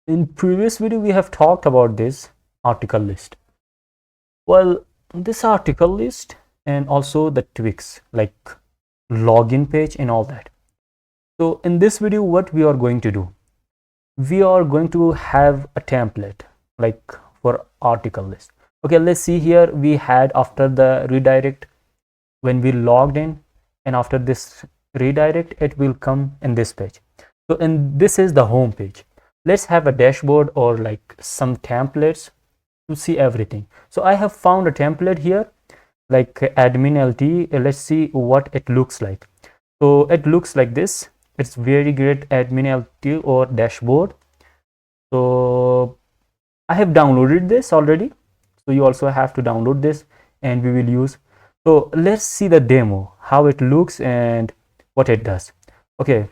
In previous video, we have talked about this article list. Well, this article list and also the tweaks like login page and all that. So in this video, what we are going to do, we are going to have a template like for article list. Okay, let's see here. We had after the redirect when we logged in, and after this redirect, it will come in this page. So and this is the home page. Let's have a dashboard or like some templates to see everything. So I have found a template here like AdminLTE. Let's see what it looks like. So it looks like this. It's very great AdminLTE or dashboard. So I have downloaded this already. So you also have to download this and we will use. So let's see the demo, how it looks and what it does. Okay,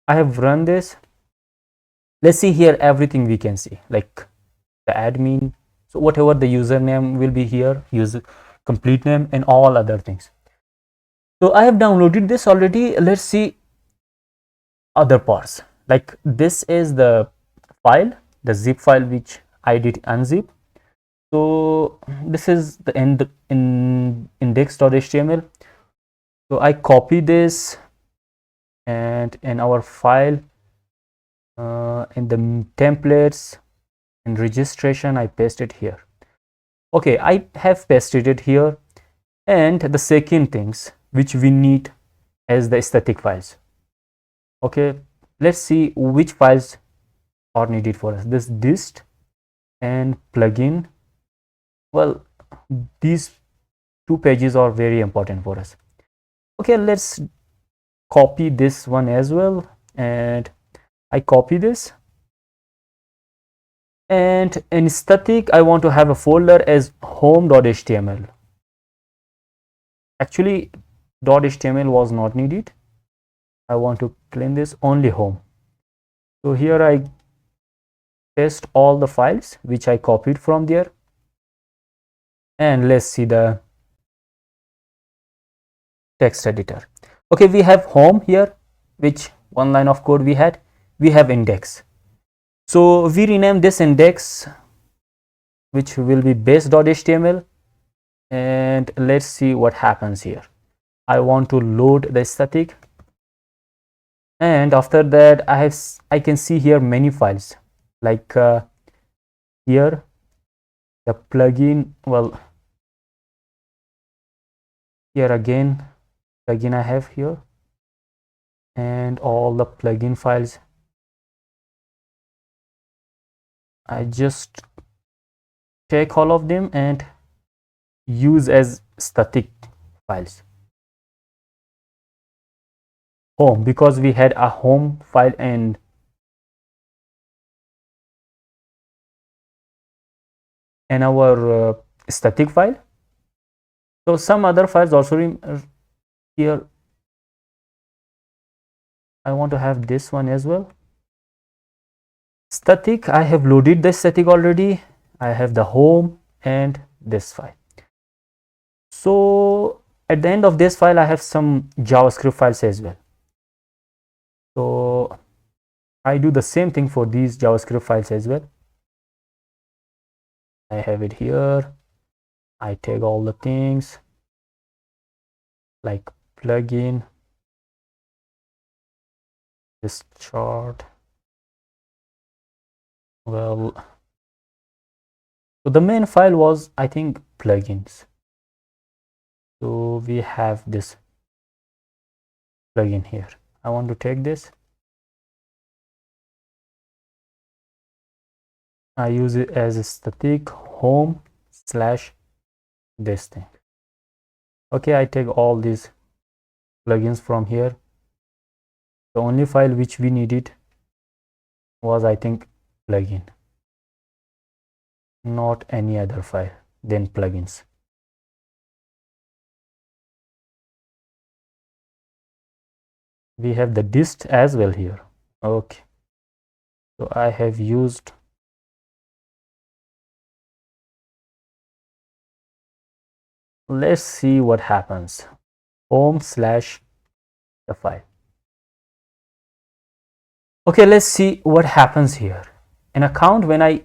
I have run this. Let's see here everything we can see like the admin. So whatever the username will be here, user complete name and all other things. So I have downloaded this already. Let's see other parts. Like this is the file, the zip file which I did unzip. So this is the index.html. So I copy this and in our file in the templates and registration I paste it here. Okay, I have pasted it here. And the second things which we need as the static files. Okay, let's see which files are needed for us. This dist and plugin. Well, these two pages are very important for us. Okay, let's copy this one as well, and I copy this. And in static, I want to have a folder as home.html. Actually, .html was not needed. I want to clean this, only home. So here I paste all the files which I copied from there. And let's see the text editor. Okay, we have home here, which one line of code we had. We have index. So we rename this index, which will be base.html. And let's see what happens here. I want to load the static. And after that, I can see here many files like here the plugin. Well, here again plugin I have here and all the plugin files. I just take all of them and use as static files. Home, because we had a home file and our static file. So some other files also here. I want to have this one as well. Static, I have loaded the static already. I have the home and this file. So at the end of this file, I have some JavaScript files as well. So I do the same thing for these JavaScript files as well. I have it here. I take all the things like plugin, this chart. Well, so the main file was, I think, plugins. So we have this plugin here. I want to take this. I use it as a static home / this thing. Okay, I take all these plugins from here. The only file which we needed was, I think, plugin, not any other file than plugins. We have the dist as well here. Okay, so I have used let's see what happens. Home / the file. Okay, let's see what happens here. in account when I,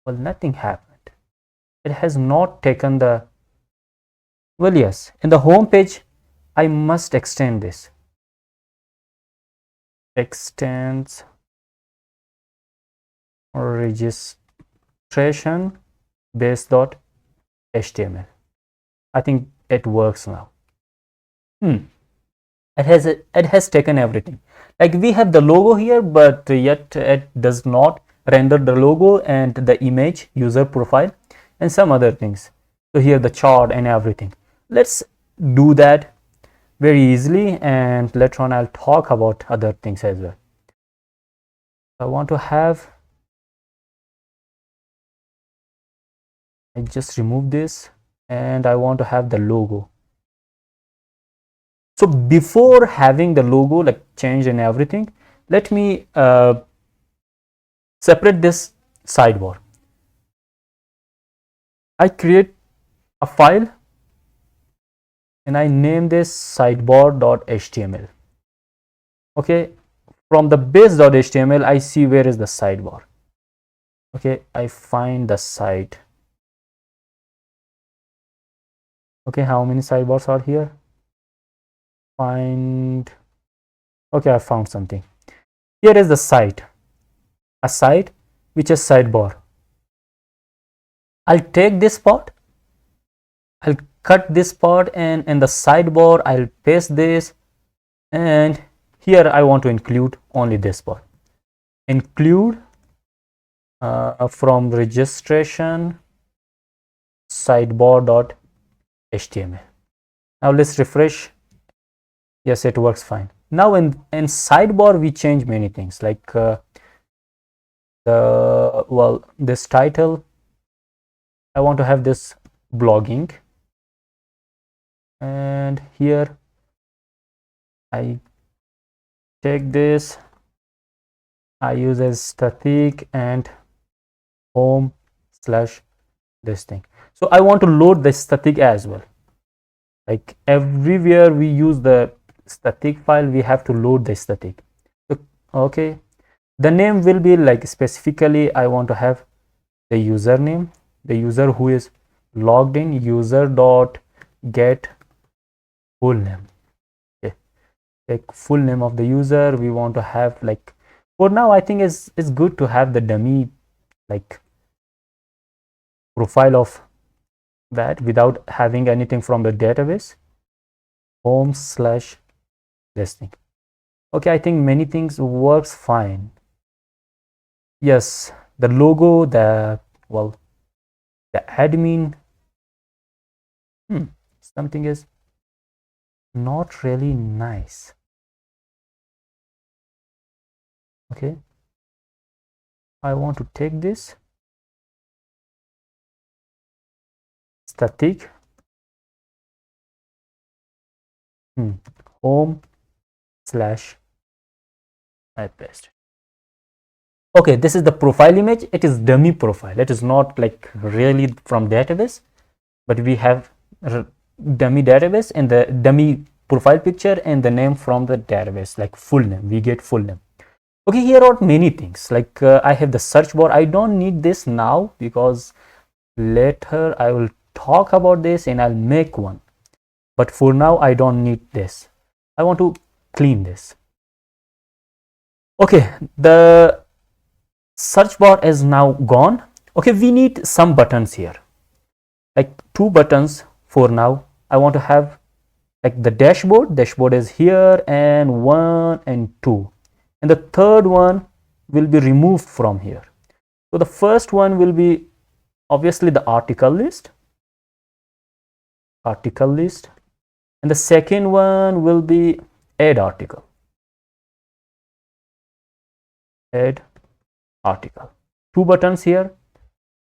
well, nothing happened. It has not taken the, well, yes, in the home page I must extend this, extends registration base.html. I think it works now. It has taken everything. Like we have the logo here, but yet it does not render the logo and the image, user profile, and some other things. So here the chart and everything. Let's do that very easily, and later on I'll talk about other things as well. I want to have, I just remove this, and I want to have the logo. So before having the logo like changed and everything, let me separate this sidebar. I create a file and I name this sidebar.html. Okay, from the base.html I see where is the sidebar. Okay, I find the site. Okay, how many sidebars are here? Find, okay, I found something. Here is the site, a site which is sidebar. I'll take this part, I'll cut this part, and in the sidebar I'll paste this, and here I want to include only this part. Include from registration sidebar.html. Now let's refresh. Yes, it works fine. Now in sidebar we change many things, like this title, I want to have this blogging, and here I take this, I use as static and home slash this thing. So I want to load the static as well. Like everywhere we use the static file, we have to load the static. So, okay, the name will be like specifically I want to have the username, the user who is logged in, user dot get full name. Okay, like full name of the user. We want to have, like, for now I think it's good to have the dummy like profile of that without having anything from the database. Home slash this thing. Okay, I think many things works fine. Yes, the logo, the admin, something is not really nice. Okay, I want to take this static home slash, I paste. Okay, this is the profile image. It is dummy profile. It is not like really from database, but we have dummy database and the dummy profile picture and the name from the database, like full name. We get full name. Okay, here are many things, like I have the search bar. I don't need this now because later I will talk about this and I'll make one, but for now I don't need this. I want to clean this. Okay, the search bar is now gone. Okay, we need some buttons here, like 2 buttons for now. I want to have like the dashboard is here, and 1 and 2, and the third one will be removed from here. So the first one will be obviously the article list, and the second one will be add article. Add article. 2 buttons here.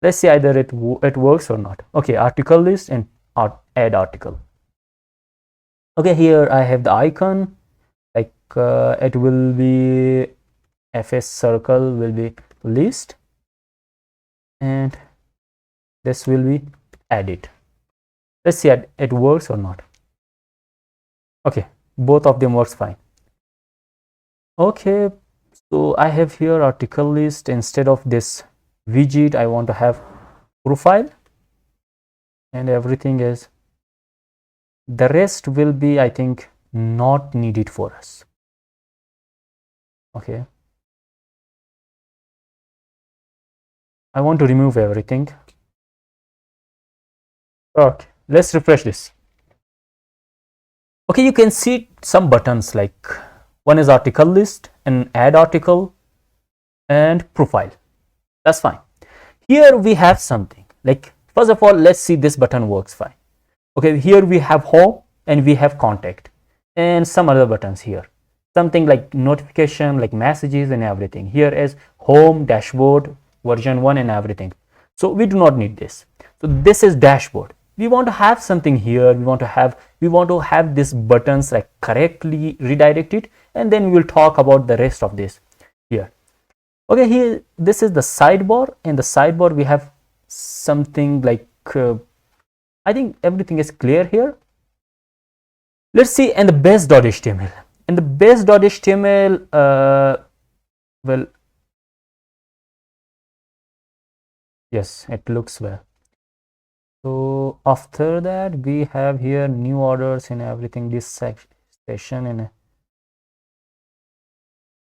Let's see either it works or not. Okay, article list and add article. Okay, here I have the icon, like it will be fs circle will be list, and this will be edit. Let's see it works or not. Okay, both of them works fine. Okay, So I have here article list. Instead of this widget, I want to have profile, and everything is, the rest will be, I think, not needed for us. Okay, I want to remove everything. Okay, let's refresh this. Okay, you can see some buttons, like one is article list and add article and profile. That's fine. Here we have something like, first of all, let's see this button works fine. Okay, here we have home and we have contact and some other buttons here, something like notification, like messages and everything. Here is home, dashboard, version 1 and everything. So we do not need this. So this is dashboard. We want to have something here. We want to have these buttons like correctly redirected, and then we will talk about the rest of this here. Okay, here this is the sidebar. In the sidebar we have something like I think everything is clear here. Let's see. And the base.html, and the base.html well, yes, it looks well. So after that we have here new orders and everything, this section. And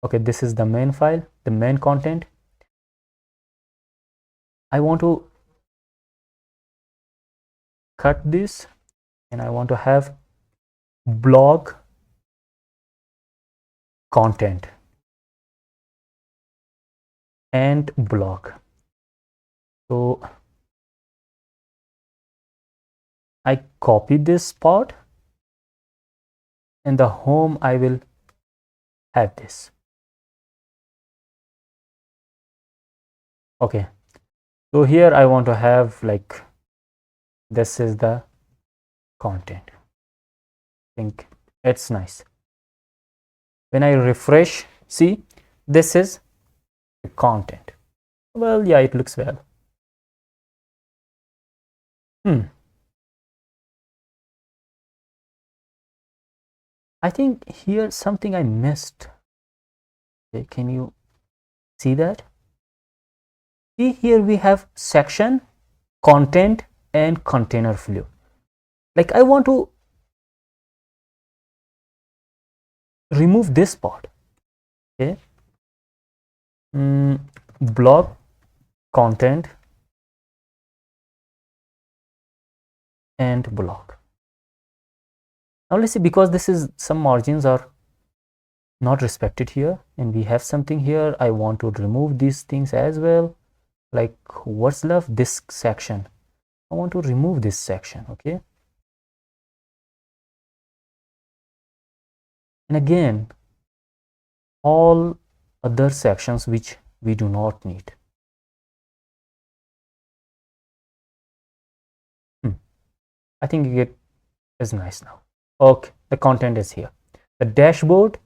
okay, this is the main file, the main content. I want to cut this and I want to have blog content and blog. So I copy this part, and the home I will have this. Okay, so here I want to have like, this is the content. I think it's nice. When I refresh, see, this is the content. Well, yeah, it looks well. I think here something I missed. Okay, can you see that? See, here we have section, content and container flow. Like I want to remove this part. Okay, blog content and blog. Now let's see, because this is, some margins are not respected here and we have something here. I want to remove these things as well. Like what's left, this section, I want to remove this section. Okay, and again all other sections which we do not need. I think it is nice now. Okay, the content is here, the dashboard,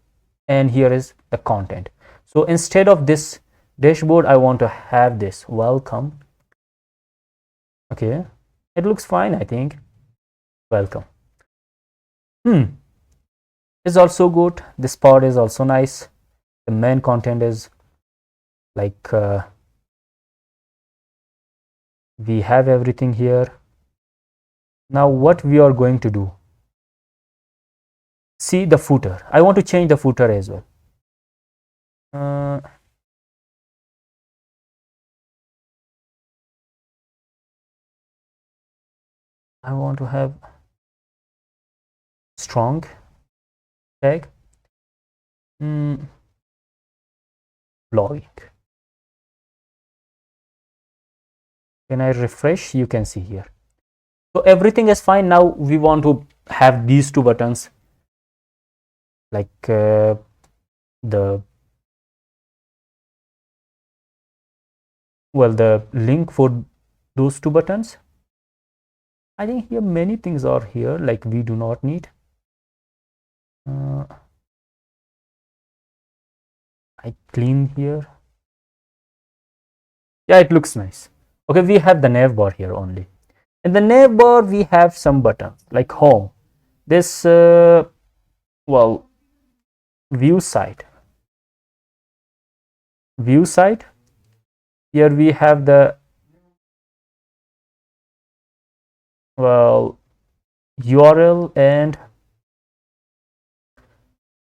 and here is the content. So instead of this dashboard, I want to have this welcome. Okay, it looks fine, I think. Welcome. Is also good. This part is also nice. The main content is like we have everything here. Now what we are going to do, see the footer. I want to change the footer as well. I want to have strong tag, blogging. When I refresh, you can see here. So everything is fine. Now we want to have these two buttons, like the link for those two buttons. I think here many things are here like we do not need. I clean here. Yeah, it looks nice. Okay, we have the nav bar here only. In the nav bar we have some buttons like home, this view site. view side. Here we have the URL, and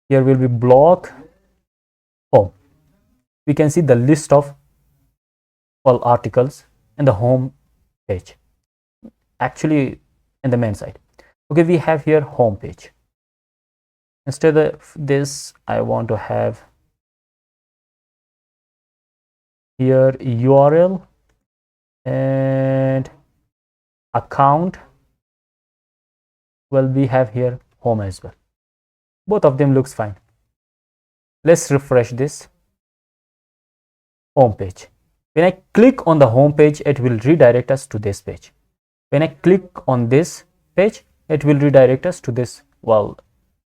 here will be block home. We can see the list of all articles in the home page, actually in the main site. Okay, we have here home page. Instead of this, I want to have here URL and account. Well, we have here home as well. Both of them looks fine. Let's refresh this home page. When I click on the home page, it will redirect us to this page. When I click on this page, it will redirect us to this, well,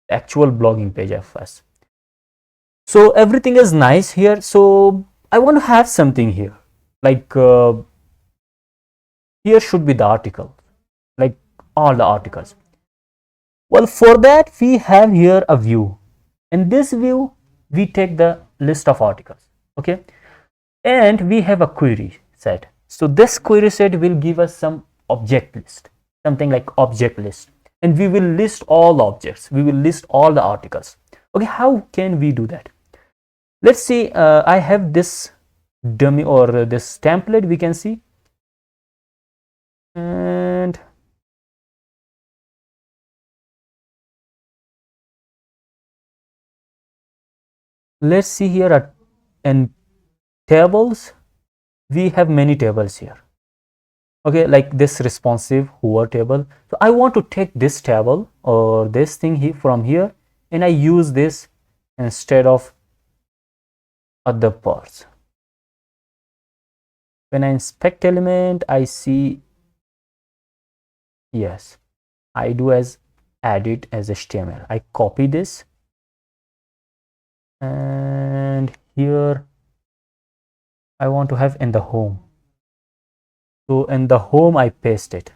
actual blogging page of us. So everything is nice here. So I want to have something here, like here should be the article, like all the articles. Well, for that we have here a view. In this view, we take the list of articles, okay, and we have a query set. So this query set will give us some object list, something like object list, and we will list all objects, we will list all the articles. Okay, how can we do that? Let's see. I have this dummy or this template, we can see, and let's see here in tables. We have many tables here, okay, like this responsive hover table. So I want to take this table or this thing here from here, and I use this instead of other parts. When I inspect element, I see, yes, I do as add it as HTML. I copy this, and here I want to have in the home. So in the home, I paste it.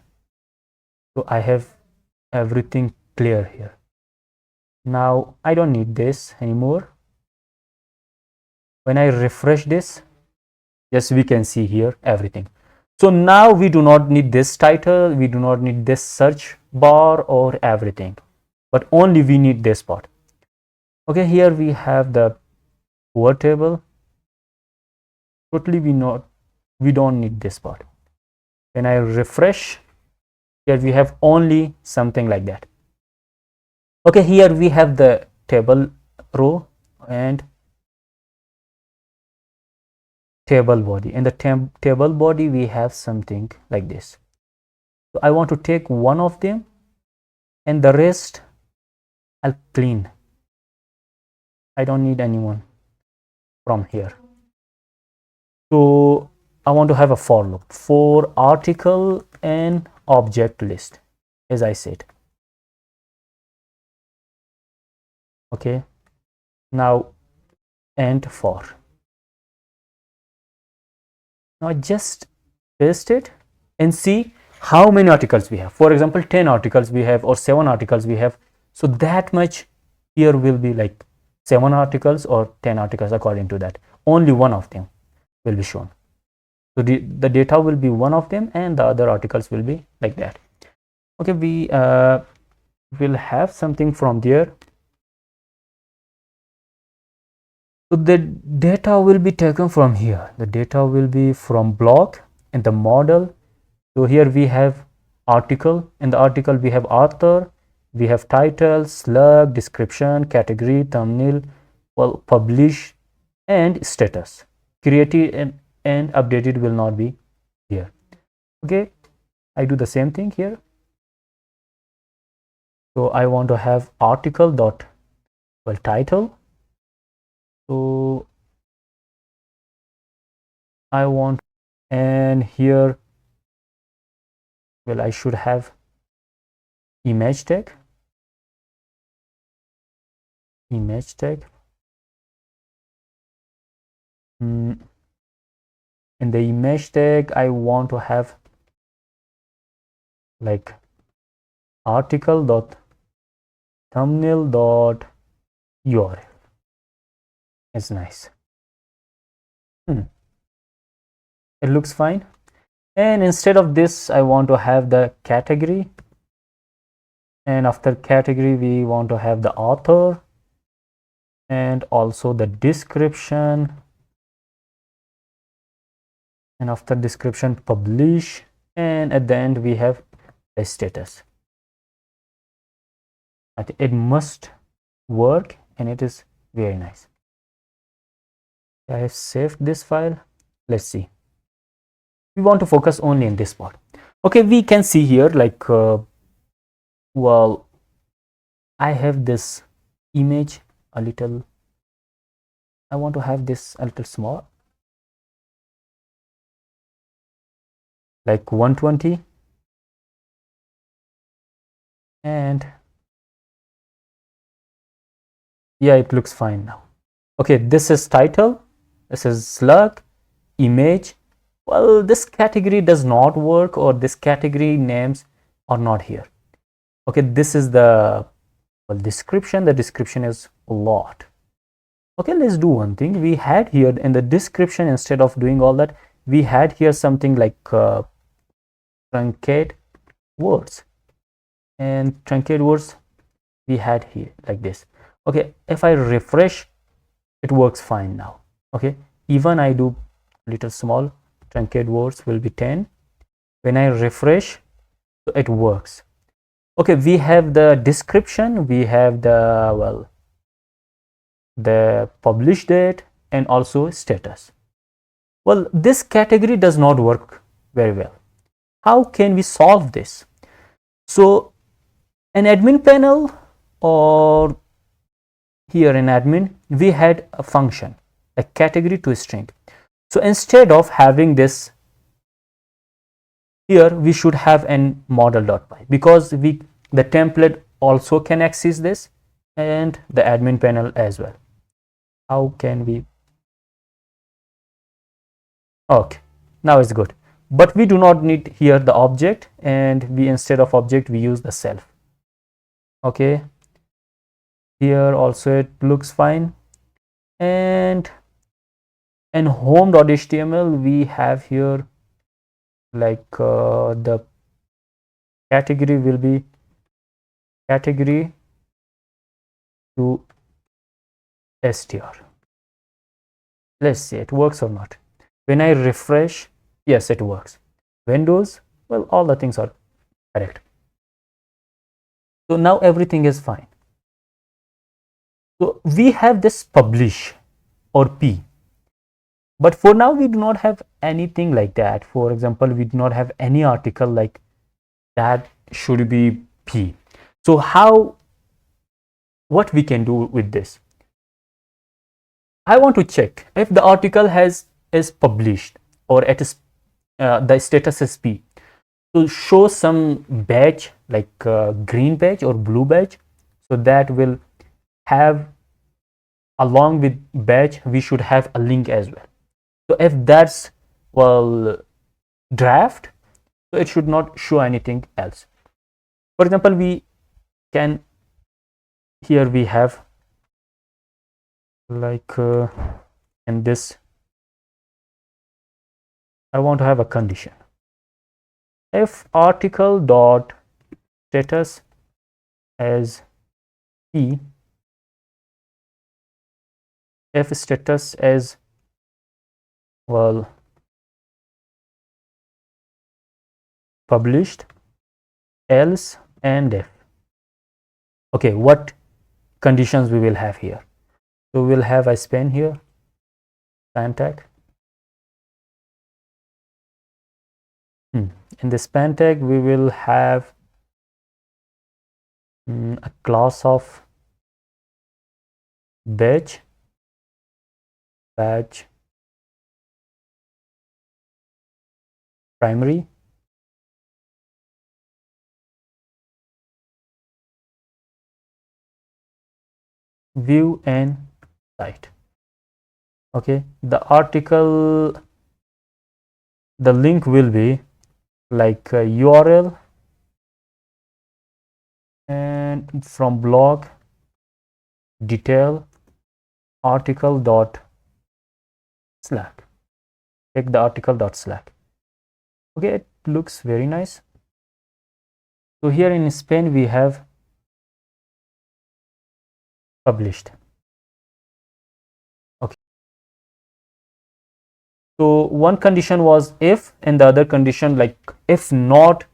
So I have everything clear here. Now I don't need this anymore. When I refresh this, yes, we can see here everything. So now we do not need this title, we do not need this search bar or everything, but only we need this part. Okay, here we have the hover table. Totally we don't need this part. When I refresh, here we have only something like that. Okay, here we have the table row and table body. In the table body, we have something like this. So I want to take one of them, and the rest I'll clean. I don't need anyone from here. So I want to have a for loop for article and object list, as I said. Okay, now and for. Now just paste it and see how many articles we have. For example, 10 articles we have or 7 articles we have. So that much here will be like 7 articles or 10 articles according to that. Only one of them will be shown. So the data will be one of them and the other articles will be like that. Okay, we will have something from there. So the data will be taken from here. The data will be from blog and the model. So here we have article. In the article we have author, we have title, slug, description, category, thumbnail, well, publish, and status. Created and updated will not be here. Okay, I do the same thing here. So I want to have article dot, well, title. So I want, and here, well, I should have image tag. Image tag. In the image tag, I want to have like article dot thumbnail dot URL. It's nice. It looks fine. And instead of this, I want to have the category, and after category we want to have the author and also the description, and after description publish, and at the end we have a status. I think it must work and it is very nice. I have saved this file. Let's see. We want to focus only in this part. Okay, we can see here like well, I have this image a little, I want to have this a little small, like 120, and yeah, it looks fine now. Okay, this is title, this is slug, image. Well, this category does not work, or this category names are not here. Okay, this is the description. The description is a lot. Okay, let's do one thing. We had here in the description, instead of doing all that, we had here something like truncate words, and truncate words we had here like this. Okay, if I refresh, it works fine now. Okay, even I do little small, truncate words will be 10. When I refresh, it works. Okay, we have the description, we have the the publish date, and also status. Well, this category does not work very well. How can we solve this? So in admin panel, or here in admin, we had a function, a category to string. So instead of having this here, we should have an model.py, because the template also can access this, and the admin panel as well. How can we? Okay, now it's good, but we do not need here the object, and we, instead of object, we use the self. Okay, here also it looks fine, and in home.html we have here like the category will be category to str. Let's see it works or not. When I refresh, yes, it works. Windows, well, all the things are correct. So now everything is fine. So we have this publish or p, but for now we do not have anything like that. For example, we do not have any article like that should be p. So what we can do with this? I want to check if the article is published, or it is the status is p. So show some badge like green badge or blue badge, so that will have, along with badge, we should have a link as well. So if that's draft, so it should not show anything else. For example, we can, here we have like in this, I want to have a condition. If article dot status as p, if status as published, else, and if. Okay, what conditions we will have here? So we'll have a span here, span tag. In the span tag, we will have a class of badge primary, view, and site. Okay, the article, the link will be like URL, and from blog detail article dot slack. check the article.slack. Okay, it looks very nice. So here in Spain we have published. Okay, so one condition was if, and the other condition like if not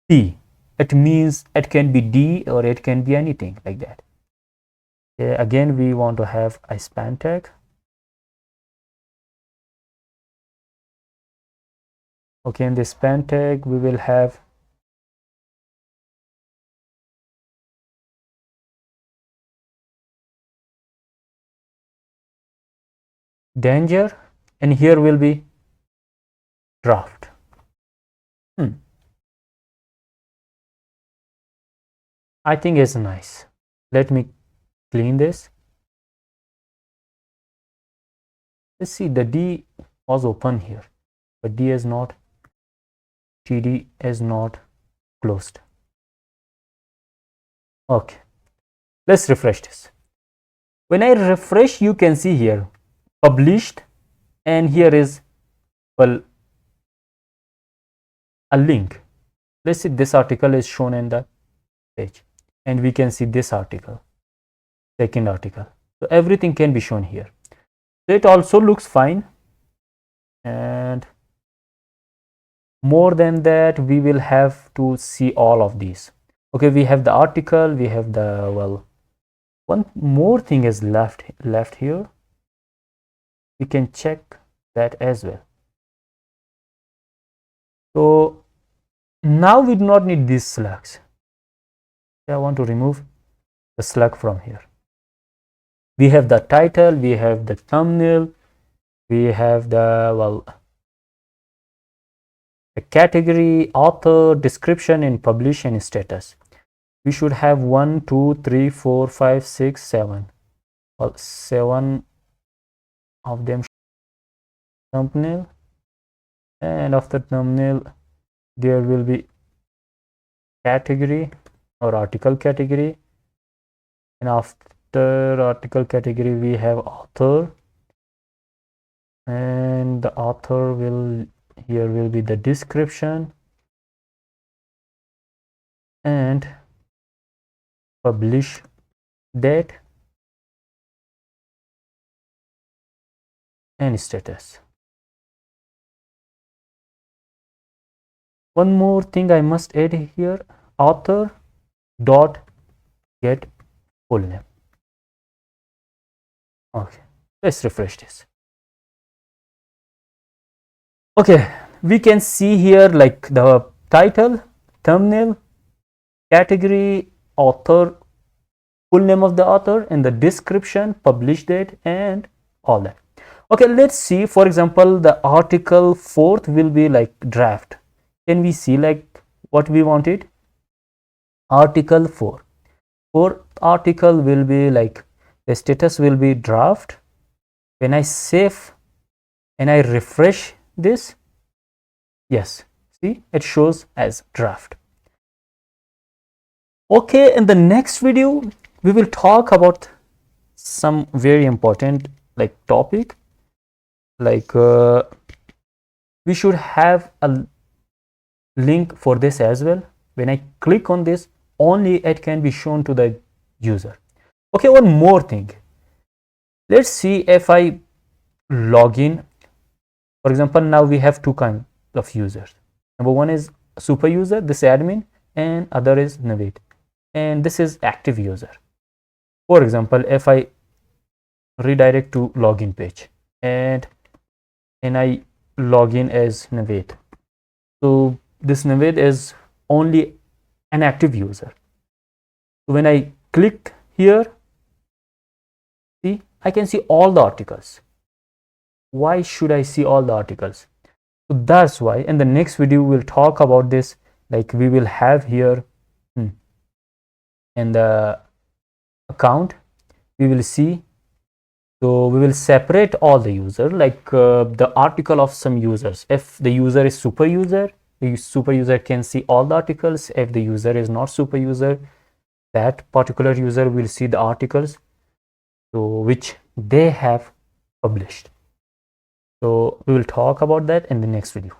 P, it means it can be D or it can be anything like that. Okay, again we want to have a span tag. Okay, in the span tag we will have danger, and here will be draft. I think it's nice. Let me clean this. Let's see, the D was open here, but D is not, TD is not closed. Okay, let's refresh this. When I refresh, you can see here published, and here is, well, a link. Let's see, this article is shown in the page, and we can see this article, second article. So everything can be shown here. So it also looks fine, and more than that we will have to see all of these. Okay, we have the article, we have the, well, one more thing is left here. We can check that as well. So now we do not need these slugs. I want to remove the slug from here. We have the title, we have the thumbnail, we have the, well, the category, author, description, and publish and status. We should have 1, 2, 3, 4, 5, 6, 7. Well, 7 of them. Thumbnail, and after thumbnail there will be category or article category, and after article category we have author, and the author will, here will be the description, and publish date and status. One more thing I must add here, author dot get full name. Okay, let's refresh this. Okay, we can see here like the title, thumbnail, category, author, full name of the author, and the description, publish date, and all that. Okay, let's see, for example, the article 4th will be like draft. Can we see like what we wanted? Article 4. 4th article will be like, the status will be draft. When I save and I refresh this, yes, see, it shows as draft. Okay, in the next video we will talk about some very important like topic, like we should have a link for this as well. When I click on this, only it can be shown to the user. Okay, one more thing, let's see if I log in. For example, now we have two kinds of users. Number one is super user, this admin, and other is Naveed, and this is active user. For example, if I redirect to login page and I log in as Naveed, so this Naveed is only an active user. So when I click here, see, I can see all the articles. Why should I see all the articles? So that's why in the next video we'll talk about this. Like we will have here in the account, we will see, so we will separate all the user, like the article of some users. If the user is super user, the super user can see all the articles. If the user is not super user, that particular user will see the articles so which they have published. So we will talk about that in the next video.